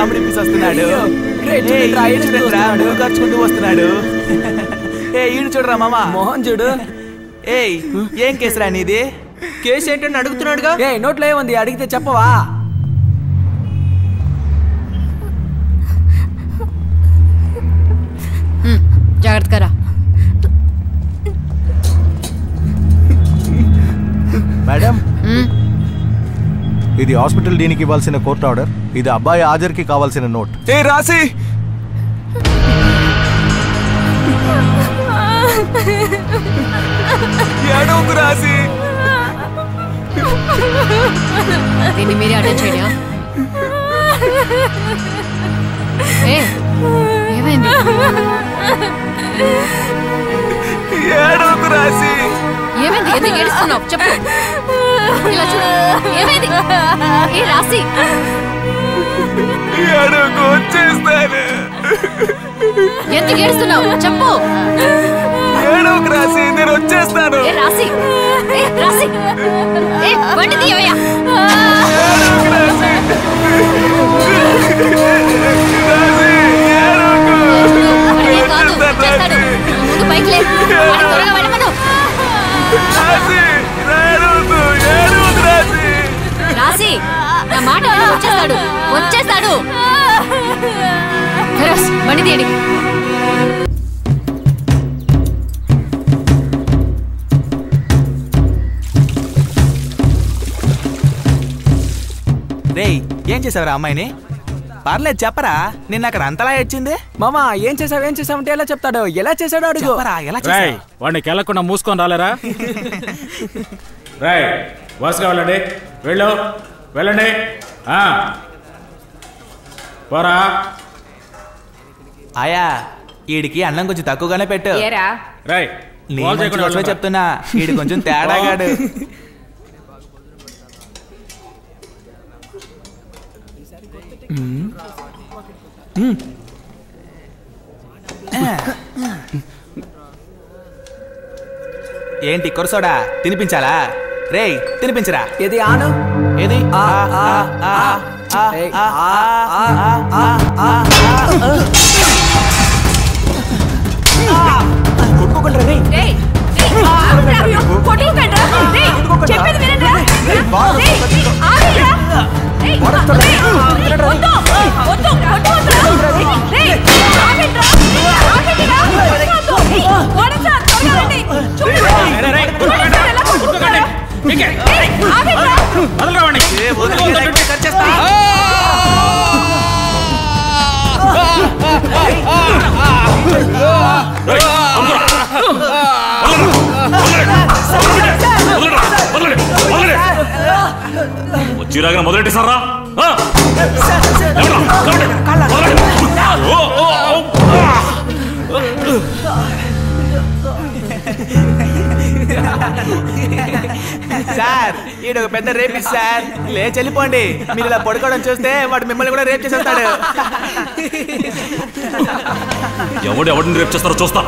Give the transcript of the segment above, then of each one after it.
Comedy piece వస్తున్నాడు. ఖర్చుకుంటూ వస్తున్నాడు. ఈడు చూడరా మామ మోహన్ చూడు. ఏం కేసురా నీది? కేసు ఏంటని అడుగుతున్నాడుగా. నోట్లో ఏముంది అడిగితే చెప్పవా? జాగ్రత్తగా. మేడం, ఇది హాస్పిటల్ డీన్కి ఇవ్వాల్సిన కోర్టు ఆర్డర్. ఇది అబ్బాయి హాజరుకి కావాల్సిన నోట్. రాసి రాసి దీన్ని మీరే అటెండ్ చేయడా? ఏమైంది? రాసి ఏమైంది? ఎందుకు ఏడుస్తున్నావు చెప్పు. ఇలా చూడు. ఏమైంది? ఏ రాసి వచ్చేస్తాను. ఎందుకు ఏడుస్తున్నావు చెప్పు. రాసి నేను వచ్చేస్తాను. రాసి రాసి బండి తీయవయ్యా. ముందు బైక్ లేదు. త్వరగా వెళ్ళమను. రాసి నా మాట వచ్చేస్తాడు. వచ్చేస్తాడు. బండి తీయండి. రేయ్, ఏం చేసావురా అమ్మాయిని? పర్లేదు చెప్పరా. నిన్న అక్కడ అంతలా వచ్చింది. మామా ఏం చేసావంటే ఎలా చెప్తాడు? ఎలా చేశాడు అడుగు. వాడిని కెళ్ళకుండా మూసుకొని రాలేరా? రాయ్ వరుసగా వెళ్ళండి. వెళ్ళండి. పోరా. ఆయా ఈడికి అన్నం కొంచెం తక్కువగానే పెట్టు. రాయ్ చెప్తున్నా, ఈడు కొంచెం తేడాగాడు. ఏంటి కొరసోడా తినిపించాలా? రేయ్ తినిపించరా. ఏది ఆను? ఏది? వచ్చిరాగా మొదలెట్టి సారా. సార్ ఈడు ఒక పెద్ద రేపిస్ట్ సార్. లేచి వెళ్ళిపోండి. మీరు ఇలా పడుకోవడం చూస్తే వాడు మిమ్మల్ని కూడా రేప్ చేసేస్తాడు. ఎవరిని రేప్ చేస్తారో చూస్తా.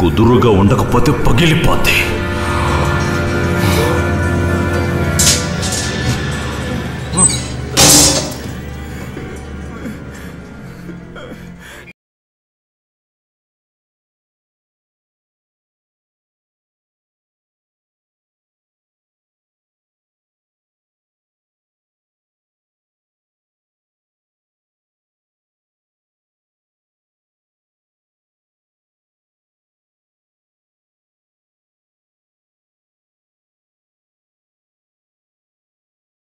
కుదురుగా ఉండకపోతే పగిలిపోతే